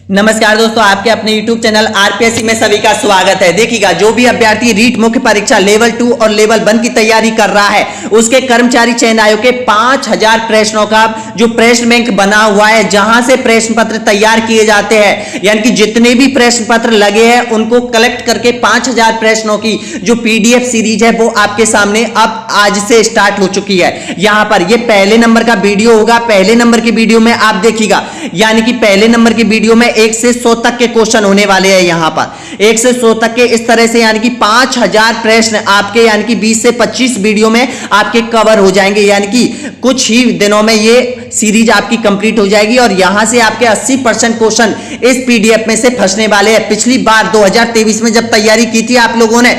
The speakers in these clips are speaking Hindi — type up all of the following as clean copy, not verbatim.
नमस्कार दोस्तों, आपके अपने YouTube चैनल आरपीएससी में सभी का स्वागत है। देखिएगा, जो भी अभ्यर्थी रीट मुख्य परीक्षा लेवल 2 और लेवल 1 की तैयारी कर रहा है, उसके कर्मचारी चयन आयोग के 5000 प्रश्नों का जो प्रश्न बैंक बना हुआ है, जहां से प्रश्न पत्र तैयार किए जाते हैं, यानी कि जितने भी प्रश्न पत्र लगे हैं उनको कलेक्ट करके 5000 प्रश्नों की जो पीडीएफ सीरीज है वो आपके सामने अब आज से स्टार्ट हो चुकी है। यहां पर ये पहले नंबर का वीडियो होगा। पहले नंबर के वीडियो में आप देखिएगा, यानी कि पहले नंबर के वीडियो में 1 से 100 तक के क्वेश्चन होने वाले हैं। यहां पर 1 से 100 तक के इस तरह से, यानी कि 5000 प्रश्न आपके, यानी कि 20 से 25 वीडियो में आपके कवर हो जाएंगे। यानी कि कुछ ही दिनों में ये सीरीज आपकी कंप्लीट हो जाएगी और यहां से आपके 80% क्वेश्चन इस पीडीएफ में से फंसने वाले हैं। पिछली बार 2023 में जब तैयारी की थी आप लोगों ने,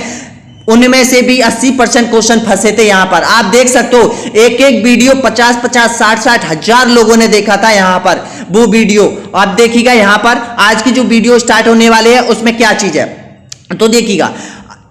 उनमें से भी 80% क्वेश्चन फंसे थे। यहां पर आप देख सकते हो, एक एक वीडियो 50-50, 60-60 हजार लोगों ने देखा था। यहां पर वो वीडियो आप देखिएगा। यहां पर आज की जो वीडियो स्टार्ट होने वाले हैं उसमें क्या चीज है तो देखिएगा,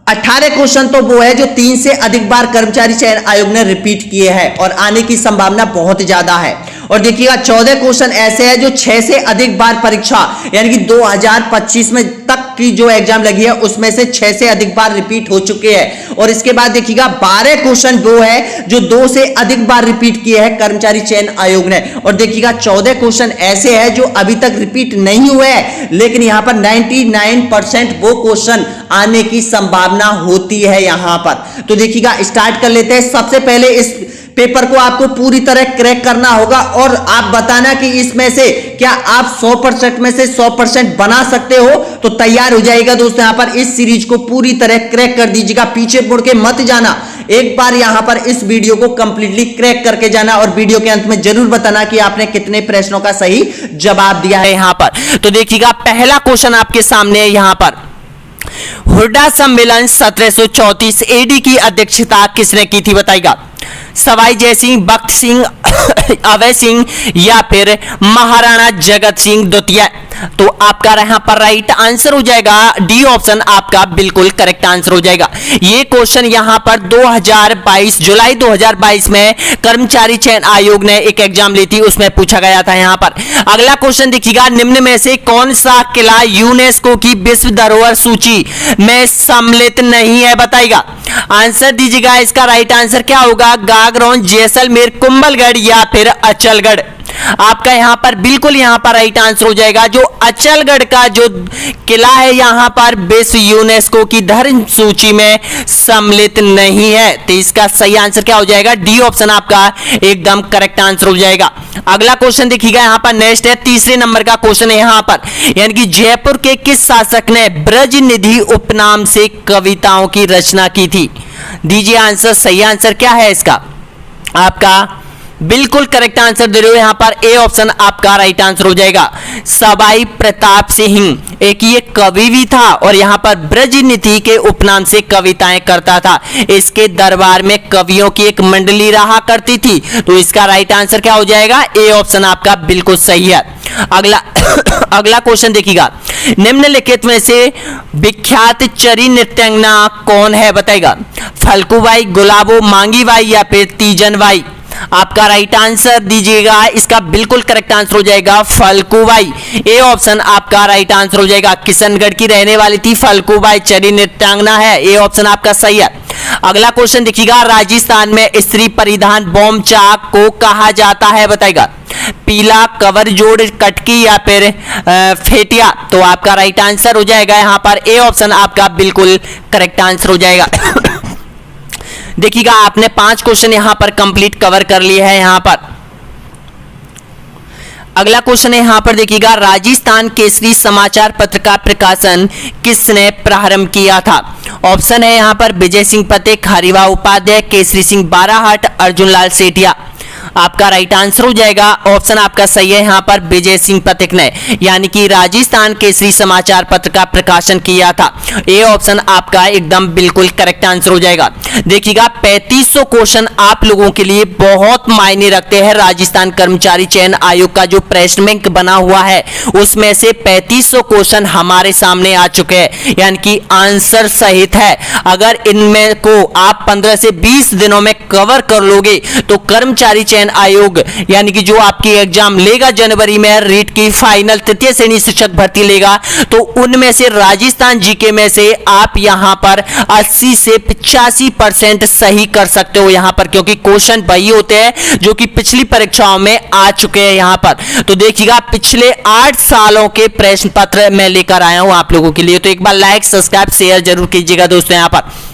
18 क्वेश्चन तो वो है जो 3 से अधिक बार कर्मचारी चयन आयोग ने रिपीट किए हैं और आने की संभावना बहुत ज्यादा है। और देखिएगा 14 क्वेश्चन ऐसे हैं जो 6 से अधिक बार परीक्षा, यानी कि 2025 में तक की जो एग्जाम लगी है उसमें से 6 से अधिक बार रिपीट हो चुके हैं। और इसके बाद देखिएगा 12 क्वेश्चन वो है जो 2 से अधिक बार रिपीट किए हैं कर्मचारी चयन आयोग ने। और देखिएगा 14 क्वेश्चन ऐसे हैं जो अभी तक रिपीट नहीं हुए हैं, लेकिन यहां पर 99% वो क्वेश्चन आने की संभावना होती है यहां पर। तो देखिएगा स्टार्ट कर लेते हैं। सबसे पहले इस पेपर को आपको पूरी तरह क्रैक करना होगा और आप बताना कि इसमें से क्या आप 100% में से 100% बना सकते हो, तो तैयार हो जाएगा दोस्तों। यहां पर इस सीरीज को पूरी तरह क्रैक कर दीजिएगा, पीछे मुड़ के मत जाना। एक बार यहां पर इस वीडियो को कंप्लीटली क्रैक करके जाना और वीडियो के अंत में जरूर बताना कि आपने कितने प्रश्नों का सही जवाब दिया है यहां पर। तो देखिएगा पहला क्वेश्चन आपके सामने है। यहां पर हुड्डा सम्मेलन 1734 एडी की अध्यक्षता किसने की थी बताइएगा? सवाई जय सिंह, बख्त सिंह, अभय सिंह या फिर महाराणा जगत सिंह द्वितीय। तो आपका यहां पर राइट आंसर हो जाएगा डी ऑप्शन, आपका बिल्कुल करेक्ट आंसर हो जाएगा। ये क्वेश्चन यहां पर 2022 जुलाई 2022 में कर्मचारी चयन आयोग ने एक एग्जाम ली थी, उसमें पूछा गया था। यहां पर अगला क्वेश्चन देखिएगा, निम्न में से कौन सा किला यूनेस्को की विश्व धरोहर सूची में सम्मिलित नहीं है बताइएगा? आंसर दीजिएगा। इसका राइट आंसर क्या होगा? गागरोन, जैसलमेर, कुंभलगढ़ या फिर अचलगढ़। आपका यहां पर बिल्कुल यहां पर राइट आंसर हो जाएगा। जो अचलगढ़ का जो किला है यहां पर विश्व यूनेस्को की धर्म सूची में सम्मिलित नहीं है। तो इसका सही आंसर क्या हो जाएगा? डी ऑप्शन आपका एकदम करेक्ट आंसर हो जाएगा। अगला क्वेश्चन देखिएगा, यहां पर नेक्स्ट है, तीसरे नंबर का क्वेश्चन है यहां पर, यानी कि जयपुर के किस शासक ने ब्रज निधि उपनाम से कविताओं की रचना की थी? दीजिए आंसर। सही आंसर क्या है इसका? आपका बिल्कुल करेक्ट आंसर दे रहे हो यहां पर, ए ऑप्शन आपका राइट आंसर हो जाएगा। सवाई प्रताप सिंह एक ये कवि भी था और यहां पर ब्रज नीति के उपनाम से कविताएं करता था। इसके दरबार में कवियों की एक मंडली रहा करती थी। तो इसका राइट आंसर क्या हो जाएगा? ए ऑप्शन आपका बिल्कुल सही है। अगला क्वेश्चन देखिएगा, निम्नलिखित में से विख्यात चरी नृत्यांगना कौन है बताएगा? फल्गुबाई, गुलाबो, मांगीबाई या फिर तीजनबाई? आपका राइट आंसर दीजिएगा। इसका बिल्कुल करेक्ट आंसर हो जाएगा फल्गुबाई, ए ऑप्शन आपका राइट आंसर हो जाएगा। किशनगढ़ की रहने वाली थी फल्गुबाई, चरी नृत्यांगना है, ए ऑप्शन आपका सही है। अगला क्वेश्चन देखिएगा, राजस्थान में स्त्री परिधान बोमचाक को कहा जाता है बताइएगा? पीला, कवर जोड़, कटकी या फिर फेटिया? तो आपका राइट आंसर हो जाएगा यहां पर, ए ऑप्शन आपका बिल्कुल करेक्ट आंसर हो जाएगा। देखिएगा आपने 5 क्वेश्चन यहां पर कंप्लीट कवर कर लिए हैं यहां पर। अगला क्वेश्चन है यहां पर देखिएगा, राजस्थान केसरी समाचार पत्र का प्रकाशन किसने प्रारंभ किया था? ऑप्शन है यहां पर विजय सिंह पथिक, हरिवा उपाध्याय, केसरी सिंह बाराहट, अर्जुन लाल सेठिया। आपका राइट आंसर हो जाएगा, ऑप्शन आपका सही है यहां पर विजय सिंह पथिक ने, यानी कि राजस्थान केसरी समाचार पत्र का प्रकाशन किया था। ए ऑप्शन आपका एकदम बिल्कुल करेक्ट आंसर हो जाएगा। देखिएगा 3500 क्वेश्चन आप लोगों के लिए बहुत मायने रखते हैं। राजस्थान कर्मचारी चयन आयोग का जो प्रश्न बैंक बना हुआ है उसमें से 3500 क्वेश्चन हमारे सामने आ चुके हैं, यानी कि आंसर सहित है। अगर इनमें को आप 15 से 20 दिनों में कवर कर लोगे तो कर्मचारी चयन चयन आयोग यानी कि जो आपकी एग्जाम लेगा जनवरी में रीट की फाइनल तृतीय श्रेणी शिक्षक भर्ती लेगा, तो उनमें से राजस्थान जीके में से आप यहां पर 80 से 85% सही कर सकते हो यहां पर, क्योंकि क्वेश्चन वही होते हैं जो कि पिछली परीक्षाओं में आ चुके हैं यहां पर। तो देखिएगा पिछले 8 सालों के प्रश्न पत्र मैं लेकर आया हूं आप लोगों के लिए, तो एक बार लाइक सब्सक्राइब शेयर जरूर कीजिएगा दोस्तों। यहां पर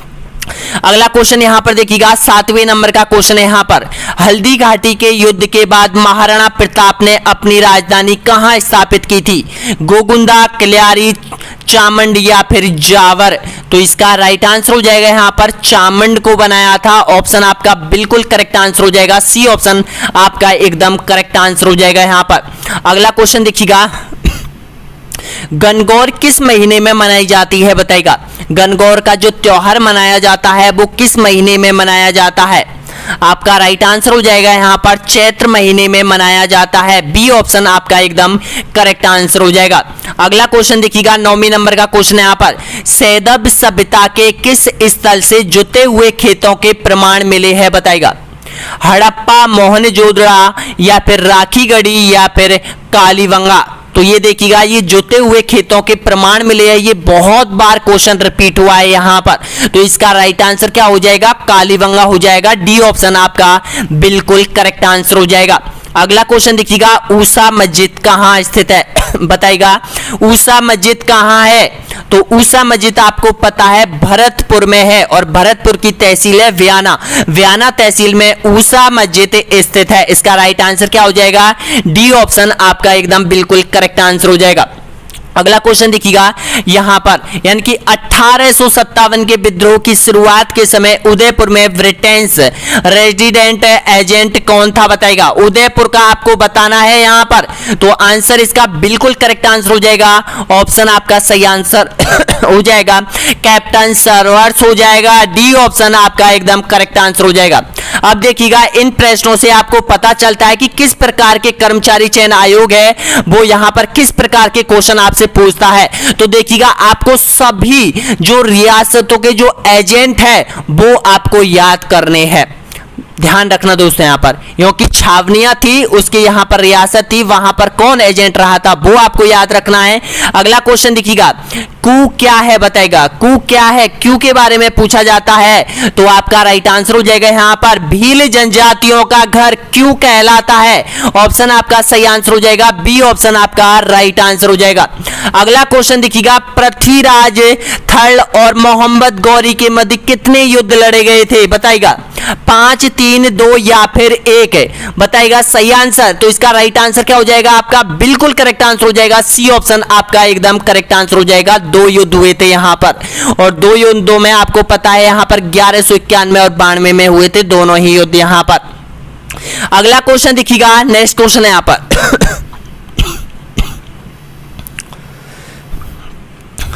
अगला क्वेश्चन यहां पर देखिएगा 7वें नंबर का क्वेश्चन है यहां पर, हल्दी घाटी के युद्ध के बाद महाराणा प्रताप ने अपनी राजधानी कहां स्थापित की थी? गोगुंदा, कल्यारी, चामंड या फिर जावर? तो इसका राइट आंसर हो जाएगा यहां पर चामंड को बनाया था। ऑप्शन आपका बिल्कुल करेक्ट आंसर हो जाएगा, सी ऑप्शन आपका एकदम करेक्ट आंसर हो जाएगा यहां पर। अगला क्वेश्चन देखिएगा, गणगौर किस महीने में मनाई जाती है? बताइएगा गणगौर का जो त्योहार मनाया जाता है वो किस महीने में मनाया जाता है? आपका राइट आंसर हो जाएगा यहां पर चैत्र महीने में मनाया जाता है, बी ऑप्शन आपका एकदम करेक्ट आंसर हो जाएगा। अगला क्वेश्चन देखिएगा 9वें नंबर का क्वेश्चन है यहां पर, सैदब सभ्यता के किस स्थल से जुते हुए खेतों के प्रमाण मिले हैं? बताइएगा हड़प्पा, मोहनजोदड़ो या फिर राखीगढ़ी या फिर कालीबंगा? तो ये देखिएगा ये जुते हुए खेतों के प्रमाण मिले हैं, ये बहुत बार क्वेश्चन रिपीट हुआ है यहां पर, तो इसका राइट आंसर क्या हो जाएगा? कालीबंगा हो जाएगा, डी ऑप्शन आपका बिल्कुल करेक्ट आंसर हो जाएगा। अगला क्वेश्चन देखिएगा, ऊषा मस्जिद कहां स्थित है? बताइएगा ऊषा मस्जिद कहां है? तो ऊषा मस्जिद आपको पता है भरतपुर में है, और भरतपुर की तहसील है व्याना, व्याना तहसील में ऊषा मस्जिद स्थित है। इसका राइट आंसर क्या हो जाएगा? डी ऑप्शन आपका एकदम बिल्कुल करेक्ट आंसर हो जाएगा। अगला क्वेश्चन देखिएगा यहां पर, यानी कि 1857 के विद्रोह की शुरुआत के समय उदयपुर में ब्रिटेन्स रेजिडेंट एजेंट कौन था? बताएगा उदयपुर का आपको बताना है यहां पर, तो आंसर इसका बिल्कुल करेक्ट आंसर हो जाएगा, ऑप्शन आपका सही आंसर हो जाएगा कैप्टन सर्वर्स हो जाएगा, डी ऑप्शन आपका एकदम करेक्ट आंसर हो जाएगा। अब देखिएगा इन प्रश्नों से आपको पता चलता है कि किस प्रकार के कर्मचारी चयन आयोग है वो यहां पर किस प्रकार के क्वेश्चन आपसे पूछता है। तो देखिएगा आपको सभी जो रियासतों के जो एजेंट है वो आपको याद करने हैं, ध्यान रखना दोस्तों यहां पर, क्योंकि छावनियां थी उसके यहां पर रियासत थी, वहां पर कौन एजेंट रहा था वो आपको याद रखना है। अगला क्वेश्चन देखिएगा कू क्या है? बताएगा कू क्या है? क्यू के बारे में पूछा जाता है, तो आपका राइट आंसर हो जाएगा यहां पर भील जनजातियों का घर क्यों कहलाता है? ऑप्शन आपका सही आंसर हो जाएगा, बी ऑप्शन आपका राइट आंसर हो जाएगा। अगला क्वेश्चन देखिएगा पृथ्वीराज थर्ड और मोहम्मद गौरी के मध्य कितने युद्ध लड़े गए थे? बताइएगा 5, 3, 2 या फिर 1? बताइएगा सही आंसर, तो इसका राइट आंसर क्या हो जाएगा? आपका बिल्कुल करेक्ट आंसर हो जाएगा, सी ऑप्शन आपका एकदम करेक्ट आंसर हो जाएगा। 2 युद्ध हुए थे यहां पर, और 2 युद्धों में आपको पता है यहां पर 1191 और 92 में हुए थे दोनों ही युद्ध यहां पर। अगला क्वेश्चन देखिएगा, नेक्स्ट क्वेश्चन है यहां पर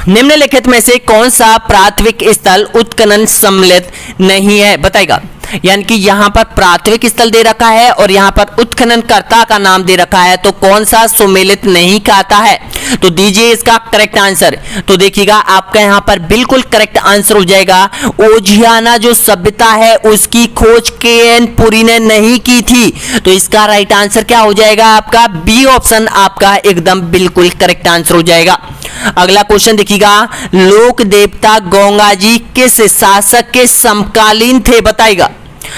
निम्नलिखित में से कौन सा प्राथमिक स्थल उत्खनन सम्मिलित नहीं है? बताएगा यानी कि यहां पर प्राथमिक स्थल दे रखा है और यहां पर उत्खननकर्ता का नाम दे रखा है, तो कौन सा सम्मिलित नहीं कहता है? तो दीजिए इसका करेक्ट आंसर। तो देखिएगा आपका यहां पर बिल्कुल करेक्ट आंसर हो जाएगा, ओझियाना जो सभ्यता है उसकी खोज के.एन. पुरी ने नहीं की थी, तो इसका राइट आंसर क्या हो जाएगा? आपका बी ऑप्शन आपका एकदम बिल्कुल करेक्ट आंसर हो जाएगा। अगला क्वेश्चन देखिएगा, लोक देवता गंगा जी किस शासक के समकालीन थे? बताइएगा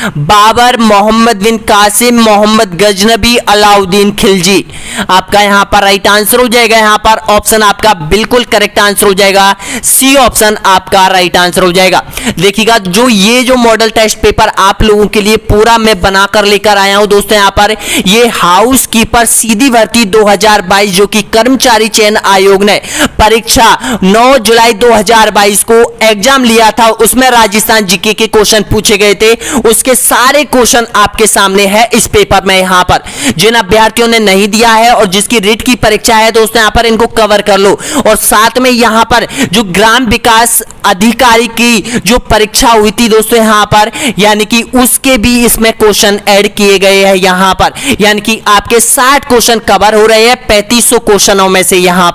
बाबर, मोहम्मद बिन कासिम, मोहम्मद गजनबी, अलाउद्दीन खिलजी? आपका यहां पर राइट आंसर हो जाएगा, यहां पर ऑप्शन आपका बिल्कुल करेक्ट आंसर हो जाएगा, सी ऑप्शन आपका राइट आंसर हो जाएगा। देखिएगा जो ये जो मॉडल टेस्ट पेपर आप लोगों के लिए पूरा मैं बनाकर लेकर आया हूं दोस्तों, यहां पर ये हाउस कीपर सीधी भर्ती 2022 जो कि कर्मचारी चयन आयोग ने परीक्षा 9 जुलाई 2022 को एग्जाम लिया था, उसमें राजस्थान जीके के क्वेश्चन पूछे गए थे, उसके सारे क्वेश्चन आपके सामने है इस पेपर में। यहां पर जिन अभ्यर्थियों ने नहीं दिया है और जिसकी रीट की परीक्षा है दोस्तों, यहां पर इनको कवर कर लो, और साथ में यहां पर जो ग्राम विकास अधिकारी की जो परीक्षा हुई थी दोस्तों यहां पर, यानी कि उसके भी इसमें क्वेश्चन ऐड किए गए हैं यहां पर, यानी कि आपके 60 क्वेश्चन कवर हो रहे हैं 3500 क्वेश्चनों में से यहां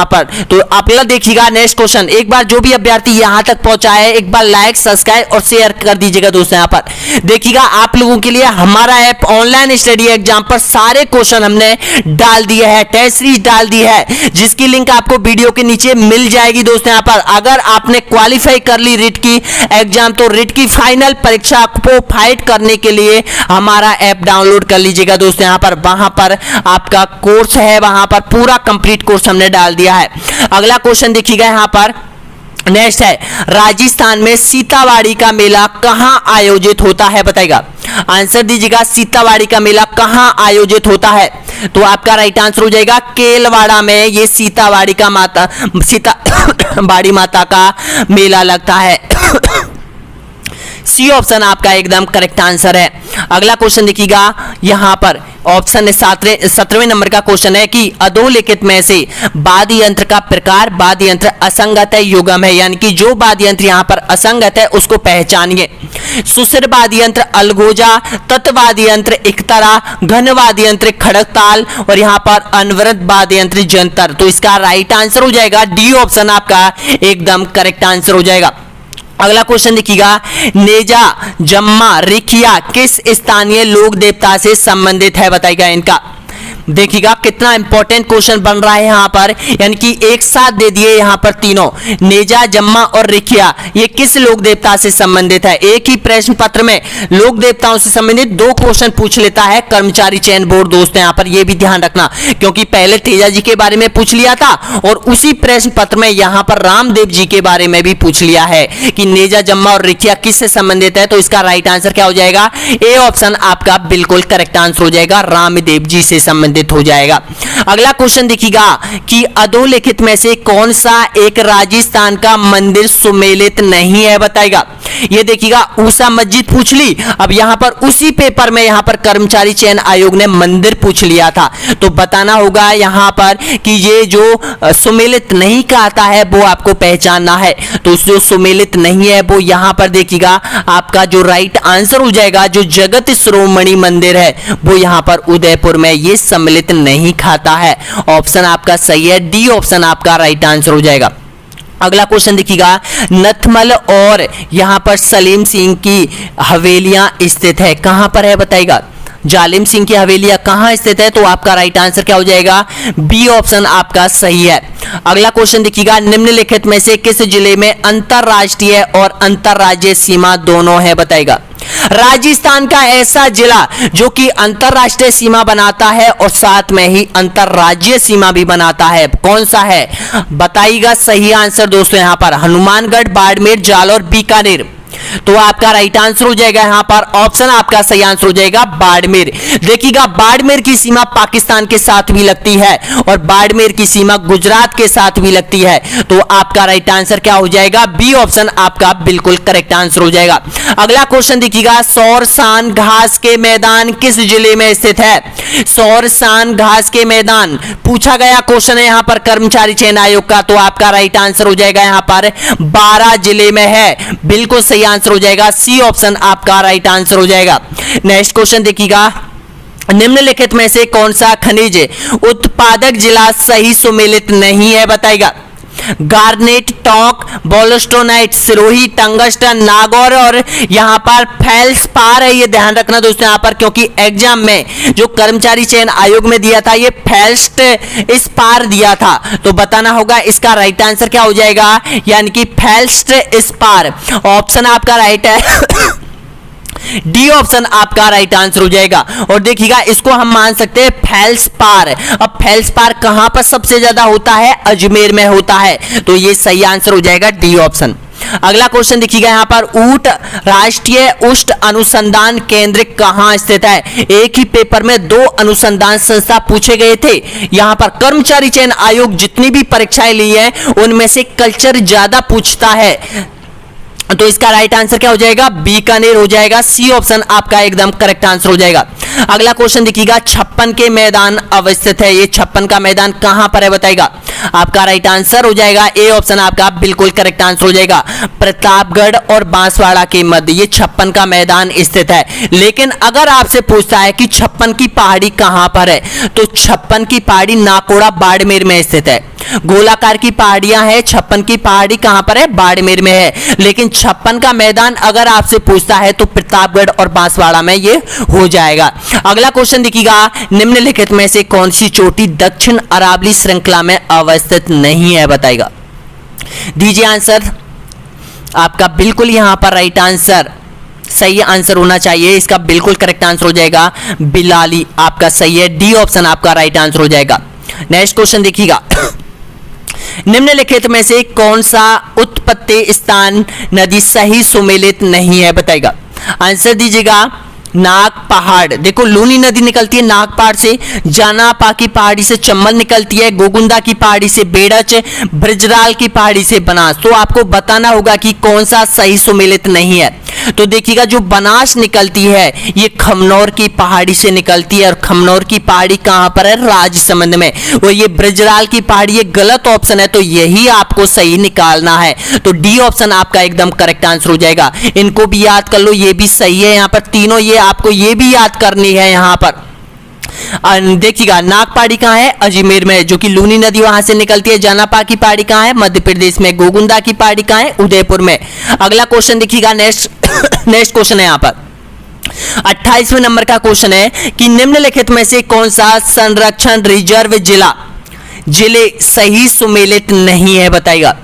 पर। तो आप लोग देखिएगा नेक्स्ट क्वेश्चन, एक बार जो भी अभ्यर्थी यहां तक पहुंचा है एक बार लाइक सब्सक्राइब और शेयर कर दीजिएगा दोस्तों यहां पर। पर देखिएगा आप लोगों के लिए हमारा ऐप ऑनलाइन स्टडी एग्जाम पर सारे क्वेश्चन हमने डाल दिए हैं, टेस्ट सीरीज डाल दी है, जिसकी लिंक आपको वीडियो के नीचे मिल जाएगी। दोस्तों यहां पर अगर आपने क्वालिफाई कर ली रिट की एग्जाम तो रिट की फाइनल परीक्षा को फाइट करने के लिए हमारा ऐप डाउनलोड कर लीजिएगा। दोस्तों यहां पर वहां पर आपका कोर्स है, वहां पर पूरा कंप्लीट कोर्स हमने डाल दिया है। अगला क्वेश्चन देखिएगा यहां पर नेक्स्ट है, राजस्थान में सीतावाड़ी का मेला कहां आयोजित होता है बताइएगा। आंसर दीजिएगा, सीतावाड़ी का मेला कहां आयोजित होता है? तो आपका राइट आंसर हो जाएगा केलवाड़ा में ये सीतावाड़ी माता का मेला लगता है। सी ऑप्शन आपका एकदम करेक्ट आंसर है। अगला क्वेश्चन देखिएगा यहां पर ऑप्शन 17वें नंबर का क्वेश्चन है कि अधोलिखित में से वाद्य यंत्र का प्रकार वाद्य यंत्र असंगत युगम है, यानी कि जो वाद्य यंत्र यहां पर असंगत है उसको पहचानिए। सुसिर वाद्य यंत्र अलगोजा, तत्वाद्य यंत्र इकतरा, घन वाद्य यंत्र खड़कताल और यहां पर अनवरत वाद्य यंत्र जंतर। तो इसका राइट आंसर हो जाएगा डी ऑप्शन आपका एकदम करेक्ट आंसर हो जाएगा। अगला क्वेश्चन देखिएगा, नेजा जम्मा रिखिया किस स्थानीय लोक देवता से संबंधित है बताइएगा इनका। देखिएगा कितना इंपॉर्टेंट क्वेश्चन बन रहा है यहां पर, यानी कि एक साथ दे दिए यहां पर तीनों, नेजा जम्मा और रिखिया ये किस लोक देवता से संबंधित है। एक ही प्रश्न पत्र में लोक देवताओं से संबंधित 2 क्वेश्चन पूछ लेता है कर्मचारी चयन बोर्ड। दोस्तों यहां पर यह भी ध्यान रखना, क्योंकि पहले तेजा जी के बारे में पूछ लिया था और उसी प्रश्न पत्र में यहां पर रामदेव जी के बारे में भी पूछ लिया है कि नेजा जम्मा और रिखिया किससे संबंधित है। तो इसका राइट आंसर क्या हो जाएगा? ए ऑप्शन आपका बिल्कुल करेक्ट आंसर हो जाएगा, रामदेव जी से संबंधित हो जाएगा। अगला क्वेश्चन देखिएगा कि अधोलिखित में से कौन सा एक राजस्थान का मंदिर सुमेलित नहीं है बताएगा। ये देखिएगा ऊषा मस्जिद पूछ ली, अब यहां पर उसी पेपर में यहां पर कर्मचारी चयन आयोग ने मंदिर पूछ लिया था, तो बताना होगा यहां पर कि ये जो सुमेलित नहीं कहता है वो आपको पहचानना है। तो जो सुमेलित नहीं है वो यहां पर देखिएगा आपका जो राइट आंसर हो जाएगा, जो जगत शिरोमणि मंदिर है वो यहां पर उदयपुर में ये सम्मिलित नहीं खाता है। ऑप्शन आपका सही है, डी ऑप्शन आपका राइट आंसर हो जाएगा। अगला क्वेश्चन देखिएगा, नथमल और यहां पर सलीम सिंह की हवेलियां स्थित है, कहां पर है बताइएगा। जालिम सिंह की हवेलियां कहां स्थित है? तो आपका राइट आंसर क्या हो जाएगा? बी ऑप्शन आपका सही है। अगला क्वेश्चन देखिएगा, निम्नलिखित में से किस जिले में अंतरराष्ट्रीय और अंतरराज्यीय सीमा दोनों है बताइएगा। राजस्थान का ऐसा जिला जो कि अंतरराष्ट्रीय सीमा बनाता है और साथ में ही अंतरराज्यीय सीमा भी बनाता है, कौन सा है बताइएगा। सही आंसर दोस्तों यहां पर हनुमानगढ़, बाड़मेर, जालौर, बीकानेर। तो आपका राइट आंसर हो जाएगा यहां पर ऑप्शन आपका सही आंसर हो जाएगा बाड़मेर। देखिएगा बाड़मेर की सीमा पाकिस्तान के साथ भी लगती है और बाड़मेर की सीमा गुजरात के साथ भी लगती है। तो आपका राइट आंसर क्या हो जाएगा? बी ऑप्शन आपका बिल्कुल करेक्ट आंसर हो जाएगा। अगला क्वेश्चन देखिएगा, सौरसान घास के मैदान किस जिले में स्थित है? सौरसान घास के मैदान पूछा गया क्वेश्चन है यहां पर कर्मचारी चयन आयोग का। तो आपका राइट आंसर हो जाएगा यहां पर 12 जिले में है, बिल्कुल सही आंसर हो जाएगा, सी ऑप्शन आपका राइट आंसर हो जाएगा। नेक्स्ट क्वेश्चन देखिएगा, निम्नलिखित में से कौन सा खनिज उत्पादक जिला सही सुमेलित नहीं है बताइएगा। Garnet, talc, wollastonite, Sirohi, tungsten, Nagaur और यहां पर फेल्सपार है। ये ध्यान रखना दोस्तों यहां पर, क्योंकि एग्जाम में जो कर्मचारी चयन आयोग में दिया था ये फेल्स्पार दिया था। तो बताना होगा इसका राइट आंसर क्या हो जाएगा, यानी कि फेल्स्पार। ऑप्शन आपका राइट है डी ऑप्शन आपका राइट आंसर हो जाएगा। और देखिएगा इसको हम मान सकते हैं फेल्सपार। अब फेल्सपार कहां पर सबसे ज्यादा होता है? अजमेर में होता है। तो ये सही आंसर हो जाएगा डी ऑप्शन। अगला क्वेश्चन देखिएगा यहां पर, ऊंट राष्ट्रीय उष्ट अनुसंधान केंद्र कहां स्थित है? एक ही पेपर में 2 अनुसंधान संस्था पूछे गए थे। यहां पर कर्मचारी चयन आयोग जितनी भी परीक्षाएं ली है उनमें से कल्चर ज्यादा पूछता है। तो इसका राइट आंसर क्या हो जाएगा? बीकानेर हो जाएगा, सी ऑप्शन आपका एकदम करेक्ट आंसर हो जाएगा। अगला क्वेश्चन देखिएगा, 56 के मैदान अवस्थित है, ये 56 का मैदान कहां पर है बताइएगा। आपका राइट आंसर हो जाएगा ए ऑप्शन आपका बिल्कुल करेक्ट आंसर हो जाएगा, प्रतापगढ़ और बांसवाड़ा के मध्य ये 56 का मैदान स्थित है। लेकिन अगर आपसे पूछता है कि 56 की पहाड़ी कहां पर है, तो 56 की पहाड़ी नाकोड़ा बाड़मेर में स्थित है। गोलाकार की पहाड़ियां हैं, 56 की पहाड़ी कहां पर है, बाड़मेर में है, लेकिन 56 का मैदान अगर आपसे पूछता है तो प्रतापगढ़ और बांसवाड़ा में ये हो जाएगा। अगला क्वेश्चन देखिएगा, निम्नलिखित में से कौन सी चोटी दक्षिण अरावली श्रृंखला में अवस्थित नहीं है, बताएगा। दीजिए आंसर, आपका बिल्कुल यहां पर राइट आंसर सही आंसर होना चाहिए, इसका बिल्कुल करेक्ट आंसर हो जाएगा बिलाली, आपका सही है, डी ऑप्शन आपका राइट आंसर हो जाएगा। नेक्स्ट क्वेश्चन देखिएगा, निम्नलिखित में से कौन सा उत्पत्ति स्थान नदी सही सुमेलित नहीं है, बताएगा। आंसर दीजिएगा, नाग पहाड़। देखो लूनी नदी निकलती है नाग पहाड़ से, जानापा की पहाड़ी से चम्बल निकलती है, गोगुंदा की पहाड़ी से बेड़च, ब्रजराल की पहाड़ी से बनास। तो आपको बताना होगा कि कौन सा सही सुमेलित नहीं है। तो देखिएगा जो बनास निकलती है ये खमनौर की पहाड़ी से निकलती है, और खमनौर की पहाड़ी कहां पर है, राजसमंद में। और ये ब्रजराल की पहाड़ी ये गलत ऑप्शन है, तो यही आपको सही निकालना है। तो डी ऑप्शन आपका एकदम करेक्ट आंसर हो जाएगा। इनको भी याद कर लो, ये भी सही है, यहां पर तीनों ये आपको ये भी याद करनी है। यहां पर देखिएगा नाग पहाड़ी कहां है, अजमेर में, जो कि लूनी नदी वहां से निकलती है। जानापा की पहाड़ी कहां है, मध्य प्रदेश में। गोगुंदा की पहाड़ी कहां है, उदयपुर में। अगला क्वेश्चन देखिएगा, नेक्स्ट क्वेश्चन है यहां पर 28वें नंबर का क्वेश्चन है कि निम्नलिखित में से कौन सा संरक्षण रिजर्व जिले सही सुमेलित नहीं है, बताएगा।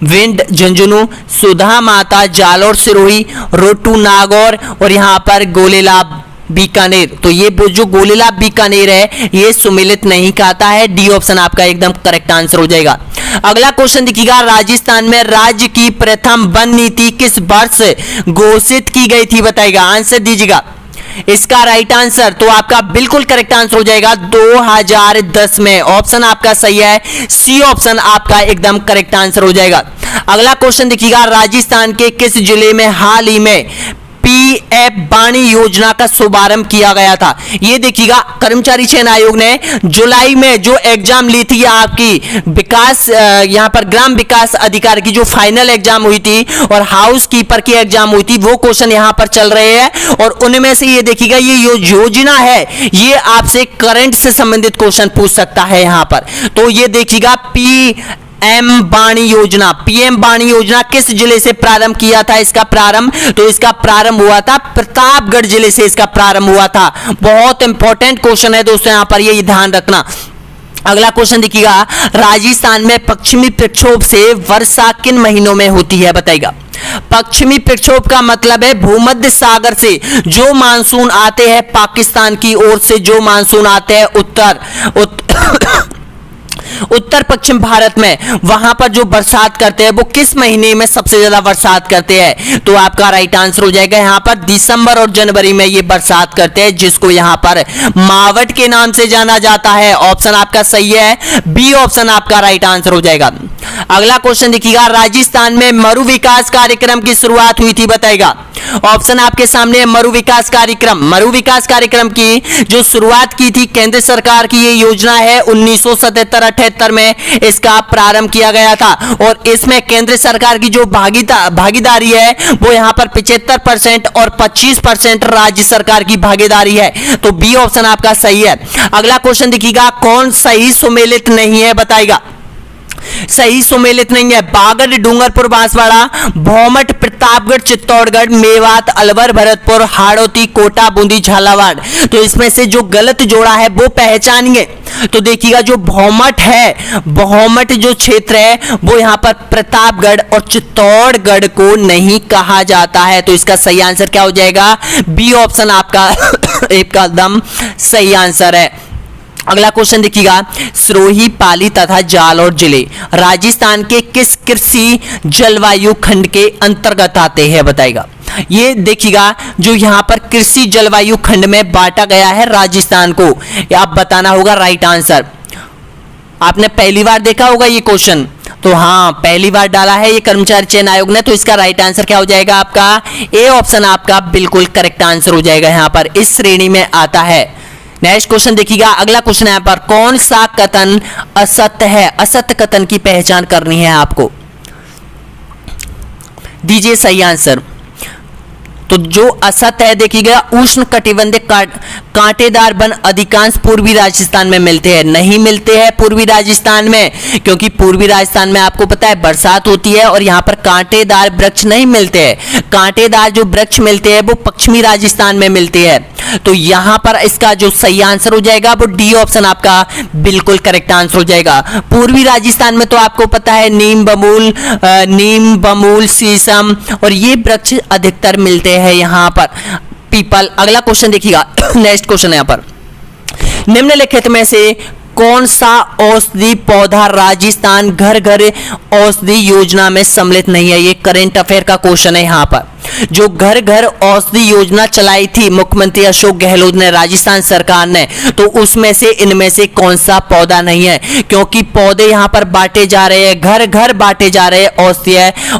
विंड झुंझुनू, सुधा माता, जालोर सिरोही, रोटू नागौर और यहां पर गोलेला बीकानेर। तो ये जो गोलेला बीकानेर है ये सुमेलित नहीं कहता है, डी ऑप्शन आपका एकदम करेक्ट आंसर हो जाएगा। अगला क्वेश्चन देखिएगा, राजस्थान में राज्य की प्रथम वन नीति किस वर्ष घोषित की गई थी, बताएगा। आंसर दीजिएगा, इसका राइट आंसर तो आपका बिल्कुल करेक्ट आंसर हो जाएगा 2010 में। ऑप्शन आपका सही है, सी ऑप्शन आपका एकदम करेक्ट आंसर हो जाएगा। अगला क्वेश्चन देखिएगा, राजस्थान के किस जिले में हाल ही में पीएफ वाणी योजना का शुभारंभ किया गया था। ये देखिएगा कर्मचारी चयन आयोग ने जुलाई में जो एग्जाम ली थी आपकी विकास, यहां पर ग्राम विकास अधिकारी की जो फाइनल एग्जाम हुई थी और हाउस कीपर की एग्जाम हुई थी, वो क्वेश्चन यहां पर चल रहे हैं। और उनमें से ये देखिएगा ये योजना है, ये आपसे करंट से संबंधित क्वेश्चन पूछ सकता है यहां पर। तो ये देखिएगा पीएम वाणी योजना किस जिले से प्रारंभ किया था इसका प्रारंभ, तो इसका प्रारंभ हुआ था प्रतापगढ़ जिले से, इसका प्रारंभ हुआ था। बहुत इंपॉर्टेंट क्वेश्चन है दोस्तों, यहां पर ये ध्यान रखना। अगला क्वेश्चन देखिएगा, राजस्थान में पश्चिमी प्रक्षोभ से वर्षा किन महीनों में होती है, बताइएगा। पश्चिमी प्रक्षोभ का मतलब है भूमध्य सागर से जो मानसून आते हैं, पाकिस्तान की ओर से जो मानसून आते हैं उत्तर पश्चिम भारत में, वहां पर जो बरसात करते हैं वो किस महीने में सबसे ज्यादा बरसात करते हैं, तो आपका राइट आंसर हो जाएगा यहां पर दिसंबर और जनवरी में ये बरसात करते हैं, जिसको यहां पर मावट के नाम से जाना जाता है। ऑप्शन आपका सही है, बी ऑप्शन आपका राइट आंसर हो जाएगा। अगला क्वेश्चन देखिएगा, राजस्थान में मरु विकास कार्यक्रम की शुरुआत हुई थी, बताएगा। ऑप्शन आपके सामने है, मरु विकास कार्यक्रम की जो शुरुआत की थी केंद्र सरकार की ये योजना है 1977-78 में इसका प्रारंभ किया गया था। और इसमें केंद्र सरकार की जो भागीदारी है वो यहां पर 75% और 25% राज्य सरकार की भागीदारी है, तो बी ऑप्शन आपका सही है। अगला क्वेश्चन देखिएगा, कौन सही सुमेलित नहीं है, बताएगा। सही सुमेलित नहीं है, बागड़, डूंगरपुर, बांसवाड़ा, भौमट, प्रतापगढ़, चित्तौड़गढ़, मेवात, अलवर, भरतपुर, हाड़ौती, कोटा, बूंदी, झालावाड़। तो इसमें से जो गलत जोड़ा है वो पहचानिए। तो देखिएगा जो भौमट है, भौमट जो क्षेत्र है वो यहां पर प्रतापगढ़ और चित्तौड़गढ़ को नहीं कहा जाता है, तो इसका सही आंसर क्या हो जाएगा, बी ऑप्शन आपका एकदम सही आंसर है। अगला क्वेश्चन देखिएगा, सिरोही, पाली तथा जालौर जिले राजस्थान के किस कृषि जलवायु खंड के अंतर्गत आते हैं, बताएगा। ये देखिएगा जो यहां पर कृषि जलवायु खंड में बांटा गया है राजस्थान को, आप बताना होगा राइट आंसर। आपने पहली बार देखा होगा ये क्वेश्चन, तो हाँ पहली बार डाला है ये कर्मचारी चयन आयोग ने, तो इसका राइट आंसर क्या हो जाएगा आपका, ए ऑप्शन आपका बिल्कुल करेक्ट आंसर हो जाएगा, यहां पर इस श्रेणी में आता है। नेक्स्ट क्वेश्चन देखिएगा, अगला क्वेश्चन यहां पर, कौन सा कथन असत्य है, असत्य कथन की पहचान करनी है आपको, दीजिए सही आंसर। तो जो असत है देखिएगा, उष्ण कटिबंधीय कांटेदार वन अधिकांश पूर्वी राजस्थान में मिलते हैं। नहीं मिलते हैं पूर्वी राजस्थान में, क्योंकि पूर्वी राजस्थान में आपको पता है बरसात होती है और यहाँ पर कांटेदार वृक्ष नहीं मिलते हैं। कांटेदार जो वृक्ष मिलते हैं वो पश्चिमी राजस्थान में मिलते हैं। तो यहाँ पर इसका जो सही आंसर हो जाएगा वो डी ऑप्शन आपका बिल्कुल करेक्ट आंसर हो जाएगा। पूर्वी राजस्थान में तो आपको पता है नीम, बमूल, शीशम और ये वृक्ष अधिकतर मिलते हैं यहाँ पर, पीपल। अगला क्वेश्चन देखिएगा, नेक्स्ट क्वेश्चन है यहाँ पर, निम्नलिखित में से कौन सा औषधि पौधा राजस्थान घर घर औषधि योजना में सम्मिलित नहीं है? ये करेंट अफेयर का क्वेश्चन है यहाँ पर। जो घर घर औषधि योजना चलाई थी मुख्यमंत्री अशोक गहलोत ने, राजस्थान सरकार ने, तो उसमें से इनमें से कौन सा पौधा नहीं है? क्योंकि पौधे यहाँ पर बांटे जा रहे हैं, घर घर बांटे जा रहे हैं।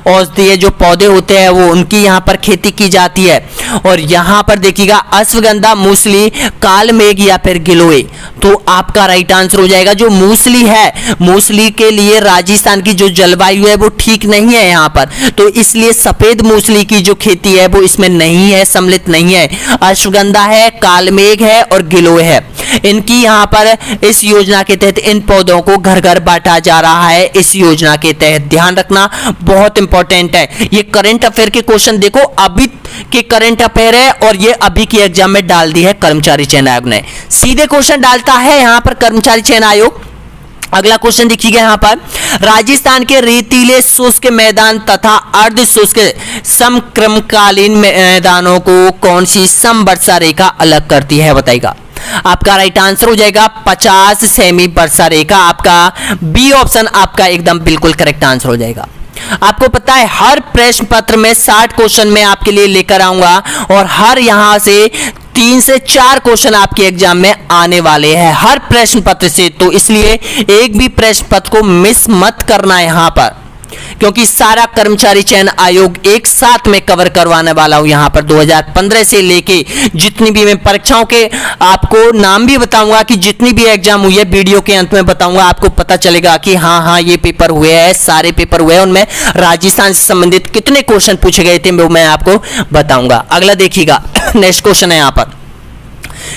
औषधीय जो पौधे होते हैं वो उनकी यहाँ पर खेती की जाती है। और यहाँ पर देखिएगा अश्वगंधा, मूसली, कालमेघ या फिर गिलोय। तो आपका राइट आंसर हो जाएगा जो मूसली है। मूसली के लिए राजस्थान की जो जलवायु है वो ठीक नहीं है यहाँ पर, तो इसलिए सफेद मूसली की जो खेती है वो इसमें नहीं है, सम्मिलित नहीं है। अश्वगंधा है, कालमेघ है और गिलोय है। इनकी यहाँ पर इस योजना के तहत इन पौधों को घर घर बांटा जा रहा है, इस योजना के तहत। ध्यान रखना बहुत इंपॉर्टेंट है। ये करंट अफेयर के क्वेश्चन देखो, अभी के करंट अफेयर है और ये अभी की एग्जाम में डाल दी है कर्मचारी चयन आयोग ने। सीधे क्वेश्चन डालता है यहाँ पर कर्मचारी चयन आयोग। अगला क्वेश्चन देखिएगा यहाँ पर, राजस्थान के रेतीले शुष्क मैदान तथा अर्ध शुष्क समक्रमकालीन मैदानों को कौन सी समवर्षा रेखा अलग करती है? बताइएगा। आपका राइट आंसर हो जाएगा 50 सेमी वर्षा रेखा। आपका बी ऑप्शन आपका एकदम बिल्कुल करेक्ट आंसर हो जाएगा। आपको पता है हर प्रश्न पत्र में 60 क्वेश्चन मैं आपके लिए लेकर आऊंगा और हर यहां से 3 से 4 क्वेश्चन आपके एग्जाम में आने वाले हैं हर प्रश्न पत्र से। तो इसलिए एक भी प्रश्न पत्र को मिस मत करना यहां पर, क्योंकि सारा कर्मचारी चयन आयोग एक साथ में कवर करवाने वाला हूं यहां पर। 2015 से लेके जितनी भी मैं परीक्षाओं के आपको नाम भी बताऊंगा कि जितनी भी एग्जाम हुई है वीडियो के अंत में बताऊंगा, आपको पता चलेगा कि हाँ ये पेपर हुए हैं, सारे पेपर हुए हैं, उनमें राजस्थान से संबंधित कितने क्वेश्चन पूछे गए थे वो मैं आपको बताऊंगा। अगला देखिएगा, नेक्स्ट क्वेश्चन है यहां पर,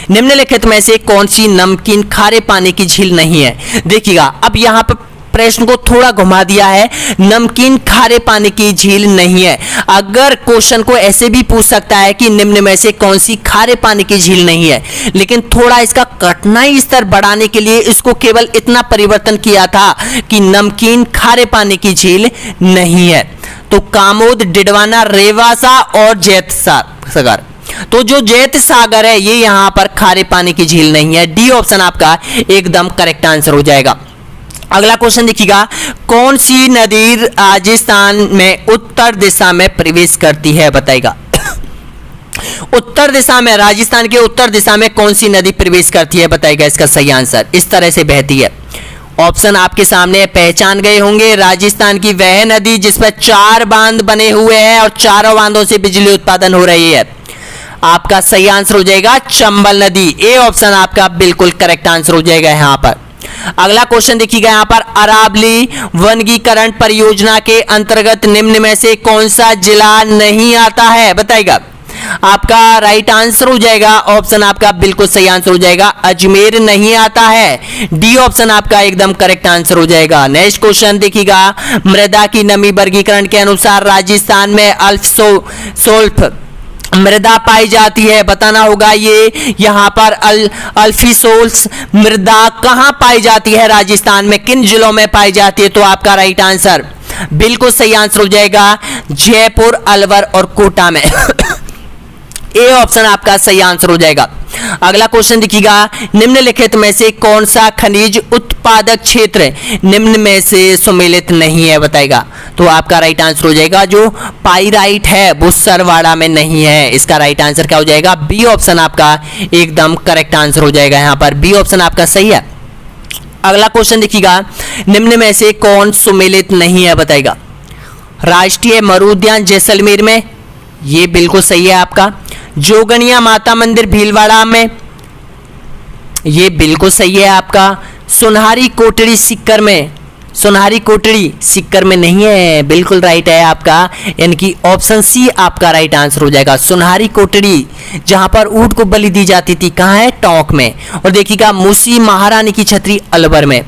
निम्नलिखित में से कौन सी नमकीन खारे पानी की झील नहीं है? देखिएगा अब यहां पर प्रश्न को थोड़ा घुमा दिया है, नमकीन खारे पानी की झील नहीं है। अगर क्वेश्चन को ऐसे भी पूछ सकता है कि निम्न में से कौन सी खारे पानी की झील नहीं है, लेकिन थोड़ा इसका कठिनाई स्तर बढ़ाने के लिए इसको केवल इतना परिवर्तन किया था कि नमकीन खारे पानी की झील नहीं है। तो कामोद, डिडवाना, रेवासा और जैत सागर। तो जो जैत सागर है ये यहां पर खारे पानी की झील नहीं है। डी ऑप्शन आपका एकदम करेक्ट आंसर हो जाएगा। अगला क्वेश्चन देखिएगा, कौन सी नदी राजस्थान में उत्तर दिशा में प्रवेश करती है? बताइएगा। उत्तर दिशा में, राजस्थान के उत्तर दिशा में कौन सी नदी प्रवेश करती है? बताइएगा इसका सही आंसर। इस तरह से बहती है, ऑप्शन आपके सामने पहचान गए होंगे। राजस्थान की वह नदी जिस पर 4 बांध बने हुए हैं और चारों बांधों से बिजली उत्पादन हो रही है। आपका सही आंसर हो जाएगा चंबल नदी। ए ऑप्शन आपका बिल्कुल करेक्ट आंसर हो जाएगा यहां पर। अगला क्वेश्चन देखिएगा यहां पर, अरावली वनीकरण परियोजना के अंतर्गत निम्न में से कौन सा जिला नहीं आता है? बताइएगा। आपका राइट आंसर हो जाएगा, ऑप्शन आपका बिल्कुल सही आंसर हो जाएगा, अजमेर नहीं आता है। डी ऑप्शन आपका एकदम करेक्ट आंसर हो जाएगा। नेक्स्ट क्वेश्चन देखिएगा, मृदा की नमी वर्गीकरण के अनुसार राजस्थान में अल्पसोल्फ मृदा पाई जाती है। बताना होगा ये यहाँ पर अल्फिसोल्स मृदा कहाँ पाई जाती है राजस्थान में, किन जिलों में पाई जाती है? तो आपका राइट आंसर बिल्कुल सही आंसर हो जाएगा जयपुर, अलवर और कोटा में। ए ऑप्शन आपका सही आंसर हो जाएगा। अगला क्वेश्चन देखिएगा, निम्नलिखित में से कौन सा खनिज उत्पादक क्षेत्र निम्न में से सम्मिलित नहीं है? बताएगा। तो आपका राइट आंसर हो जाएगा जो पाइराइट है वो सरवाड़ा में नहीं है। इसका राइट आंसर क्या हो जाएगा? बी ऑप्शन आपका एकदम करेक्ट आंसर हो जाएगा। यहां पर बी ऑप्शन आपका सही है। अगला क्वेश्चन देखिएगा, निम्न में से कौन सम्मिलित नहीं है? बताएगा। राष्ट्रीय मरु उद्यान जैसलमेर में, ये बिल्कुल सही है आपका। जोगनिया माता मंदिर भीलवाड़ा में, ये बिल्कुल सही है आपका। सुनहरी कोटड़ी सीकर में, सुनहरी कोटड़ी सिक्कर में नहीं है, बिल्कुल राइट है आपका, यानी कि ऑप्शन सी आपका राइट आंसर हो जाएगा। सुनहरी कोटड़ी जहां पर ऊंट को बलि दी जाती थी, कहाँ है? टोंक में। और देखिएगा मूसी महारानी की छतरी अलवर में,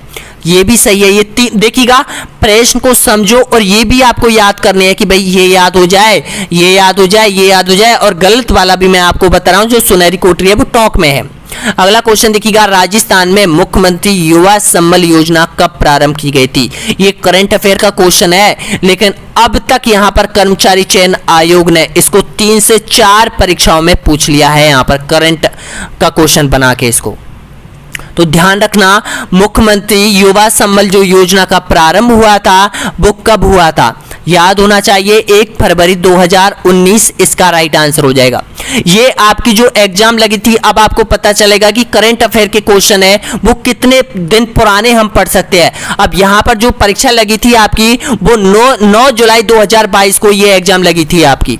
ये भी सही है। ये देखिएगा, प्रश्न को समझो और ये भी आपको याद करने है कि भाई ये याद हो जाए, ये याद हो जाए, ये याद हो जाए। और गलत वाला भी मैं आपको बता रहा हूं, जो सुनहरी कोटड़ी है वो टोंक में है। अगला क्वेश्चन देखिएगा, राजस्थान में मुख्यमंत्री युवा संबल योजना कब प्रारंभ की गई थी? ये करंट अफेयर का क्वेश्चन है, लेकिन अब तक यहां पर कर्मचारी चयन आयोग ने इसको 3 से 4 परीक्षाओं में पूछ लिया है, यहां पर करंट का क्वेश्चन बना के इसको। तो ध्यान रखना, मुख्यमंत्री युवा संबल जो योजना का प्रारंभ हुआ था वो कब हुआ था? याद होना चाहिए 1 फरवरी 2019 इसका राइट आंसर हो जाएगा। ये आपकी जो एग्जाम लगी थी, अब आपको पता चलेगा कि करंट अफेयर के क्वेश्चन है वो कितने दिन पुराने हम पढ़ सकते हैं। अब यहां पर जो परीक्षा लगी थी आपकी, वो 9 जुलाई 2022 को ये एग्जाम लगी थी आपकी,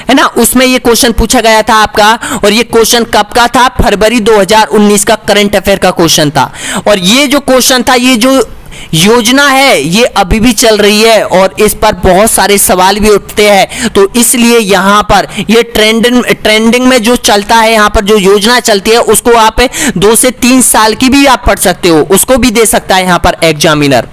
है ना। उसमें ये क्वेश्चन पूछा गया था आपका, और ये क्वेश्चन कब का था? फरवरी 2019 का करंट अफेयर का क्वेश्चन था। और ये जो क्वेश्चन था, ये जो योजना है ये अभी भी चल रही है और इस पर बहुत सारे सवाल भी उठते हैं। तो इसलिए यहां पर ये ट्रेंडिंग में जो चलता है, यहां पर जो योजना चलती है उसको आप 2 से 3 साल की भी आप पढ़ सकते हो, उसको भी दे सकता है यहां पर एग्जामिनर।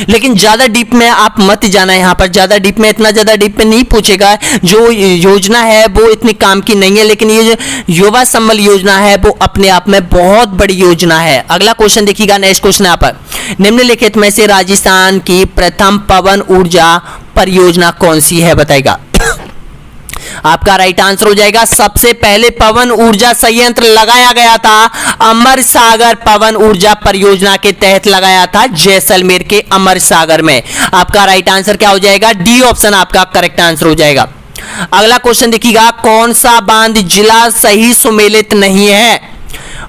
लेकिन ज्यादा डीप में आप मत जाना, यहां पर ज्यादा डीप में, इतना ज्यादा डीप में नहीं पूछेगा। जो योजना है वो इतनी काम की नहीं है, लेकिन ये जो युवा संबल योजना है वो अपने आप में बहुत बड़ी योजना है। अगला क्वेश्चन देखिएगा, नेक्स्ट क्वेश्चन यहाँ पर, निम्नलिखित में से राजस्थान की प्रथम पवन ऊर्जा परियोजना कौन सी है? बताएगा। आपका राइट आंसर हो जाएगा, सबसे पहले पवन ऊर्जा संयंत्र लगाया गया था अमर सागर पवन ऊर्जा परियोजना के तहत लगाया था जैसलमेर के अमर सागर में। आपका राइट आंसर क्या हो जाएगा? डी ऑप्शन आपका करेक्ट आंसर हो जाएगा। अगला क्वेश्चन देखिएगा, कौन सा बांध जिला सही सुमेलित नहीं है?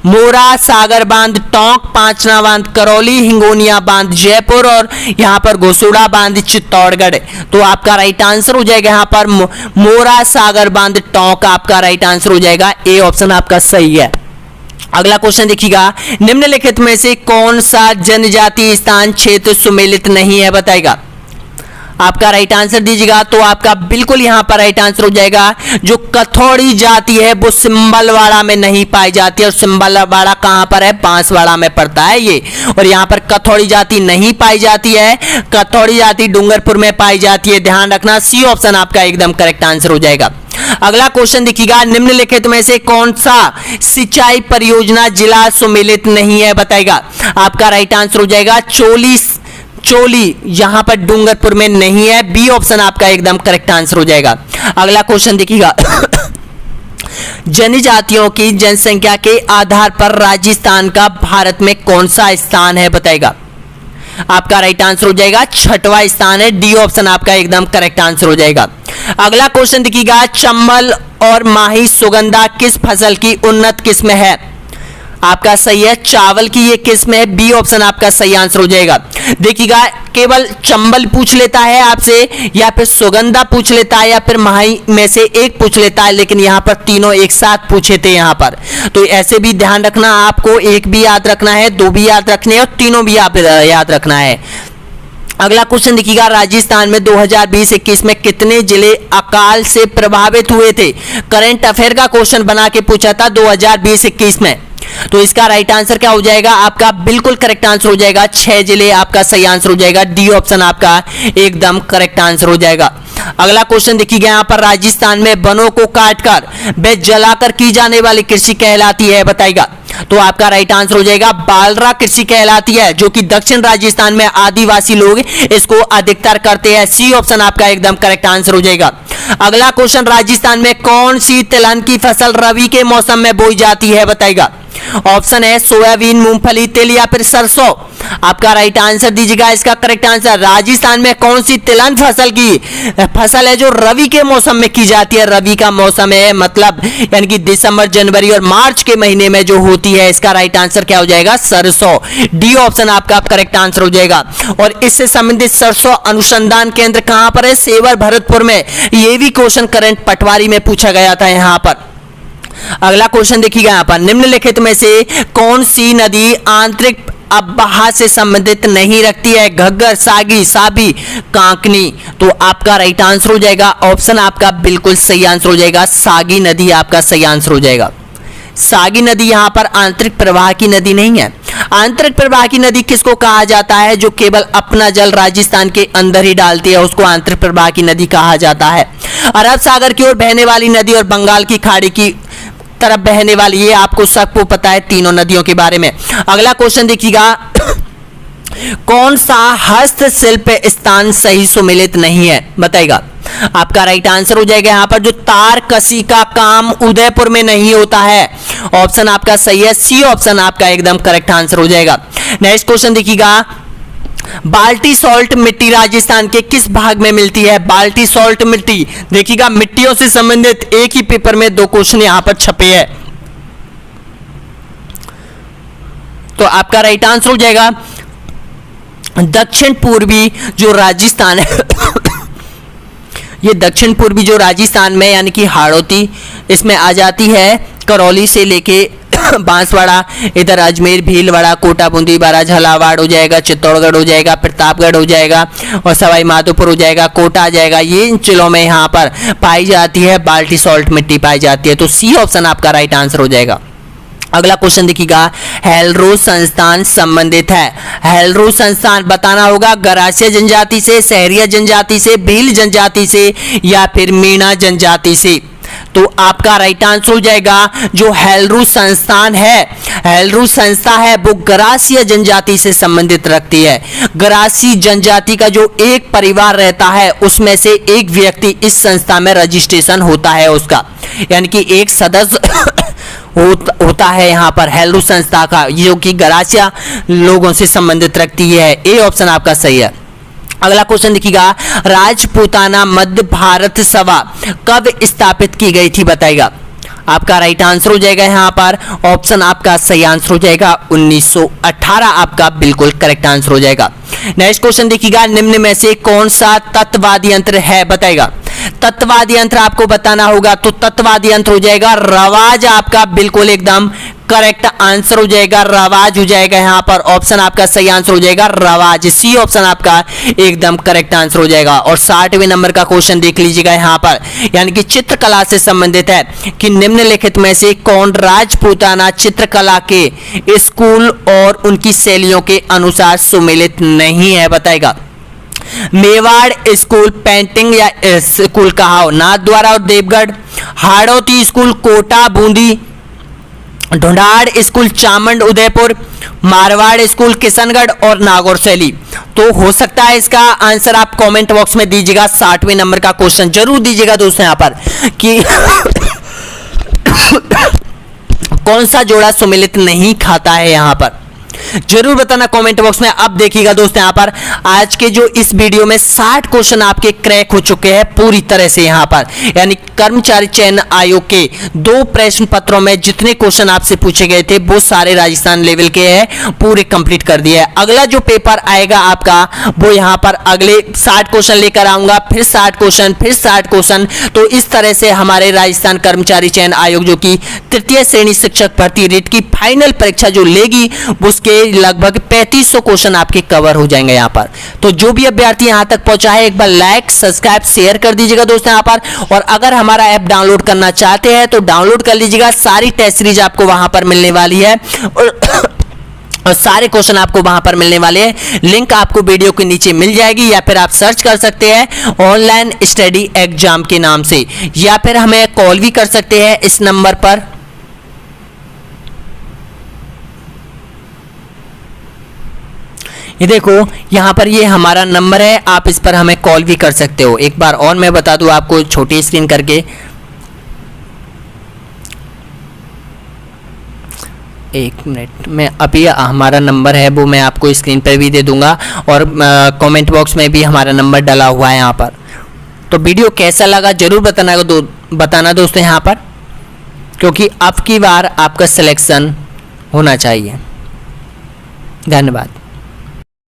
मोरा सागर बांध टोंक, पांचना बांध करौली, हिंगोनिया बांध जयपुर और यहां पर घोसुड़ा बांध चित्तौड़गढ़। तो आपका राइट आंसर हो जाएगा यहां पर मोरा सागर बांध टोंक, आपका राइट आंसर हो जाएगा, ए ऑप्शन आपका सही है। अगला क्वेश्चन देखिएगा, निम्नलिखित में से कौन सा जनजातीय स्थान क्षेत्र सुमेलित नहीं है? बताएगा। आपका राइट आंसर दीजिएगा, तो आपका बिल्कुल यहां पर राइट आंसर हो जाएगा, जो कथौड़ी जाति है वो सिंबलवाड़ा में नहीं पाई जाती है। और सिंबलवाड़ा कहां पर है? बांसवाड़ा में पड़ता है ये। और यहां पर कथौड़ी जाति नहीं पाई जाती है, कथौड़ी जाति डूंगरपुर में पाई जाती है, ध्यान रखना। सी ऑप्शन आपका एकदम करेक्ट आंसर हो जाएगा। अगला क्वेश्चन देखिएगा, निम्नलिखित में से कौन सा सिंचाई परियोजना जिला सुमेलित नहीं है? बताएगा। आपका राइट आंसर हो जाएगा, चोली यहां पर डूंगरपुर में नहीं है, बी ऑप्शन आपका एकदम करेक्ट आंसर हो जाएगा। अगला क्वेश्चन देखिएगा, जनजातियों की जनसंख्या के आधार पर राजस्थान का भारत में कौन सा स्थान है? बताएगा। आपका राइट आंसर हो जाएगा, 6वां स्थान है, डी ऑप्शन आपका एकदम करेक्ट आंसर हो जाएगा। अगला क्वेश्चन देखिएगा, चंबल और माही सुगंधा किस फसल की उन्नत किस्म है? आपका सही है, चावल की ये किस्म है, बी ऑप्शन आपका सही आंसर हो जाएगा। देखिएगा, केवल चंबल पूछ लेता है आपसे, या फिर सुगंधा पूछ लेता है, या फिर माही में से एक पूछ लेता है, लेकिन यहां पर तीनों एक साथ पूछे थे यहां पर। तो ऐसे भी ध्यान रखना, आपको एक भी याद रखना है, 2 भी याद रखने हैं और तीनों भी आप याद रखना है। अगला क्वेश्चन देखिएगा, राजस्थान में 2020-21 में कितने जिले अकाल से प्रभावित हुए थे? करंट अफेयर का क्वेश्चन बना के पूछा था 2020-21 में। तो इसका राइट आंसर क्या हो जाएगा? आपका बिल्कुल करेक्ट आंसर हो जाएगा, 6 जिले आपका सही आंसर हो जाएगा, डी ऑप्शन आपका एकदम करेक्ट आंसर हो जाएगा। अगला क्वेश्चन देखिएगा, यहां पर राजस्थान में वनों को काटकर व जलाकर की जाने वाली कृषि कहलाती है? बताएगा। तो आपका राइट आंसर हो जाएगा, बालरा कृषि कहलाती है, जो कि दक्षिण राजस्थान में आदिवासी लोग इसको अधिकतर करते हैं, सी ऑप्शन आपका एकदम करेक्ट आंसर हो जाएगा। अगला क्वेश्चन, राजस्थान में कौन सी तिलहन की फसल रबी के मौसम में बोई जाती है? बताएगा। ऑप्शन है सोयाबीन, मूंगफली, तिल या फिर सरसों। आपका राइट आंसर दीजिएगा, इसका करेक्ट आंसर, राजस्थान में कौन सी तिलहन फसल है जो रबी के मौसम में की जाती है? रबी का मौसम है मतलब यानी कि दिसंबर, जनवरी और मार्च के महीने में जो होती है। इसका राइट आंसर क्या हो जाएगा? सरसों, डी ऑप्शन आपका करेक्ट आंसर हो जाएगा। और इससे संबंधित सरसों अनुसंधान केंद्र कहां पर है? सेवर, भरतपुर में। यह भी क्वेश्चन करंट पटवारी में पूछा गया था यहां पर। अगला क्वेश्चन देखिएगा, यहां पर निम्नलिखित में से कौन सी नदी आंतरिक अब्बाहा से संबंधित नहीं रखती है, घग्गर, सागी, साबी, कांकनी। तो आपका राइट आंसर हो जाएगा ऑप्शन आपका बिल्कुल सही आंसर हो जाएगा, सागी नदी आपका सही आंसर हो जाएगा। सागी नदी यहां पर आंतरिक प्रवाह की नदी नहीं है। आंतरिक प्रवाह की नदी किसको कहा जाता है? जो केवल अपना जल राजस्थान के अंदर ही डालती है, उसको आंतरिक प्रवाह की नदी कहा जाता है। अरब सागर की ओर बहने वाली नदी और बंगाल की खाड़ी की तरफ बहने वाली, ये आपको सबको पता है तीनों नदियों के बारे में। अगला क्वेश्चन देखिएगा, कौन सा हस्तशिल्प स्थान सही सुमेलित नहीं है? बताइएगा। आपका राइट आंसर हो जाएगा यहां पर जो तार कसी का काम उदयपुर में नहीं होता है। ऑप्शन आपका सही है, सी ऑप्शन आपका एकदम करेक्ट आंसर हो जाएगा। नेक्स्ट क्वेश्चन देखिएगा, बाल्टी सॉल्ट मिट्टी राजस्थान के किस भाग में मिलती है? बाल्टी सॉल्ट मिट्टी, देखिएगा मिट्टियों से संबंधित एक ही पेपर में दो क्वेश्चन यहां पर छपे हैं। तो आपका राइट आंसर हो जाएगा दक्षिण पूर्वी जो राजस्थान है ये दक्षिण पूर्वी जो राजस्थान में यानी कि हाड़ौती इसमें आ जाती है, करौली से लेके बांसवाड़ा, इधर अजमेर, भीलवाड़ा, कोटा, बूंदी, बारा, झालावाड़ हो जाएगा, चित्तौड़गढ़ हो जाएगा, प्रतापगढ़ हो जाएगा और सवाई माधोपुर हो जाएगा, कोटा आ जाएगा। ये इन जिलों में यहाँ पर पाई जाती है बाल्टी सॉल्ट मिट्टी पाई जाती है। तो सी ऑप्शन आपका राइट आंसर हो जाएगा। अगला क्वेश्चन देखिएगा, हेलरोज संस्थान संबंधित है। हेलरोज संस्थान बताना होगा गरासिया जनजाति से, सहरिया जनजाति से, भील जनजाति से या फिर मीणा जनजाति से। तो आपका राइट आंसर हो जाएगा जो हेलरू संस्थान है, हेलरू संस्था है वो गरासिया जनजाति से संबंधित रखती है। गरासी जनजाति का जो एक परिवार रहता है उसमें से एक व्यक्ति इस संस्था में रजिस्ट्रेशन होता है उसका, यानी कि एक सदस्य होता है यहाँ पर हेलरू संस्था का, जो कि गरासिया लोगों से संबंधित रखती है। ए ऑप्शन आपका सही है। अगला क्वेश्चन देखिएगा, राजपूताना मध्य भारत सभा कब स्थापित की गई थी? बताइएगा। आपका राइट आंसर हो जाएगा यहाँ पर ऑप्शन आपका सही आंसर हो जाएगा 1918 आपका बिल्कुल करेक्ट आंसर हो जाएगा। नेक्स्ट क्वेश्चन देखिएगा, निम्न में से कौन सा तत्ववादी यंत्र है? बताइएगा। तत्ववादी यंत्र आपको बताना होगा, तो तत्ववादी यंत्र हो जाएगा रवाज आपका बिल्कुल एकदम करेक्ट आंसर हो जाएगा, रवाज हो जाएगा यहाँ पर। ऑप्शन आपका सही आंसर हो जाएगा रवाज, सी ऑप्शन आपका एकदम करेक्ट आंसर हो जाएगा। और 60वें नंबर का क्वेश्चन देख लीजिएगा यहाँ पर, यानी कि चित्रकला से संबंधित है कि निम्नलिखित में से कौन राजपूताना चित्रकला के स्कूल और उनकी शैलियों के अनुसार सुमेलित नहीं है? बताएगा। मेवाड़ स्कूल पेंटिंग या स्कूल कहा हो, नाथद्वारा और Devgarh, Hadoti school Kota Bundi, Dhundhar school Chavand Udaipur, Marwar school Kishangarh और नागौर शैली। तो हो सकता है इसका आंसर आप कमेंट बॉक्स में दीजिएगा। 60वें नंबर का क्वेश्चन जरूर दीजिएगा दोस्तों यहाँ पर कि कौन सा जोड़ा सुमेलित नहीं खाता है, यहाँ पर जरूर बताना कमेंट बॉक्स में। अब देखिएगा दोस्तों यहाँ पर आज के जो इस वीडियो में 60 क्वेश्चन आपके क्रैक हो चुके हैं पूरी तरह से यहाँ पर, यानी कर्मचारी चयन आयोग के 2 प्रश्न पत्रों में जितने क्वेश्चन आपसे पूछे गए थे वो सारे राजस्थान लेवल के हैं, पूरे कंप्लीट कर दिए है। अगला जो पेपर आएगा आपका वो यहाँ पर अगले 60 क्वेश्चन लेकर आऊंगा, फिर 60 क्वेश्चन, फिर 60 क्वेश्चन। तो इस तरह से हमारे राजस्थान कर्मचारी चयन आयोग जो कि तृतीय श्रेणी शिक्षक भर्ती रेट की फाइनल परीक्षा जो लेगी उसके लगभग 3500 क्वेश्चन आपके कवर हो जाएंगे यहाँ पर। तो जो भी अभ्यर्थी यहाँ तक पहुंचा है एक बार लाइक सब्सक्राइब शेयर कर दीजिएगा दोस्तों यहाँ पर। और अगर हमारा ऐप डाउनलोड करना चाहते हैं तो डाउनलोड कर लीजिएगा, सारी टेस्ट सीरीज आपको वहां पर मिलने वाली है और सारे क्वेश्चन आपको वहां पर मिलने वाले हैं। लिंक आपको वीडियो के नीचे मिल जाएगी, या फिर आप सर्च कर सकते हैं ऑनलाइन स्टडी एग्जाम के नाम से, या फिर हमें कॉल भी कर सकते हैं इस नंबर पर। ये देखो यहाँ पर ये हमारा नंबर है, आप इस पर हमें कॉल भी कर सकते हो। एक बार और मैं बता दूं आपको छोटी स्क्रीन करके, एक मिनट में अभी हमारा नंबर है वो मैं आपको स्क्रीन पर भी दे दूंगा और कमेंट बॉक्स में भी हमारा नंबर डला हुआ है यहाँ पर। तो वीडियो कैसा लगा जरूर बताना दोस्तों यहाँ पर, क्योंकि अब की बार आपका सिलेक्शन होना चाहिए। धन्यवाद।